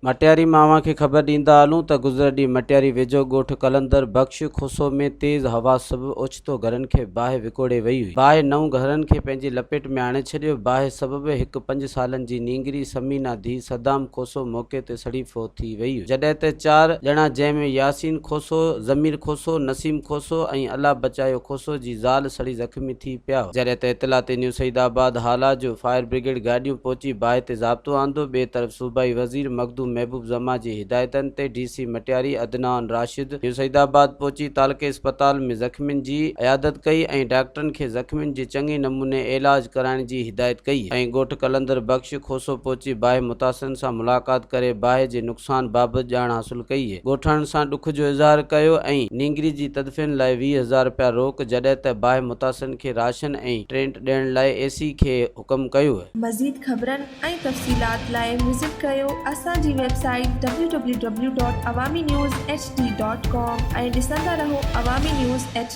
मटियारी मावा के खबर ॾींदा हलूं त गुज़र ॾींहुं मटियारी वेझो ॻोठ कलंदर बख़्श खोसो में तेज़ हवा सबबि ओचितो घरनि खे बाहि विकोड़े वई हुई। बाहि 9 घरनि खे पंहिंजी लपेट में आणे छॾियो। बाहि सबबि हिकु 5 सालनि जी नींगरी समीना धी सदाम खोसो मौके ते सड़ी फोत थी वई हुई, जॾहिं त 4 ॼणा जंहिंमें यासीन खोसो, ज़मीर खोसो, नसीम खोसो ऐं अल्लाह बचायो खोसो जी ज़ाल सड़ी ज़ख़्मी थी पिया हुआ। जॾहिं त इतला ते न्यू सईदाबाद हाला जो फायर ब्रिगेड गाॾियूं पहुची बाहि ते ज़ाब्तो आंदो। ॿिए तरफ़ सूबाई वज़ीर मखदूम महबूब ज़मा जी हिदायतनि ते डीसी मटियारी अदनान राशिद न्यू सईदाबाद पहुची तालके अस्पताल में ज़ख़्मियुनि जी इयादत कई ऐं डॉक्टरनि खे ज़ख़्मियुनि जी चङे नमूने इलाज कराइण जी हिदायत कई ऐं ॻोठ कलंदर बख़्श खोसो पहुची बाहि मुतासिरनि सां मुलाक़ात करे बाहि जे नुक़सान बाबति ॼाण हासिल कई आहे। ॻोठाणनि सां ॾुख जो इज़हार कयो ऐं नींगरी जी तदफ़ीन लाइ 20,000 रुपया रोक, जॾहिं त बाहि मुतासिरनि खे राशन ऐं टेंट ॾियण लाइ एसी खे हुकुम कयो आहे। मज़ीद ख़बरनि ऐं तफ़सीलात लाइ विज़िट कयो असांजी वेबसाइट www.awamiNewsHD.com ऐं ॾिसंदा रहो अवामी न्यूज़ HD।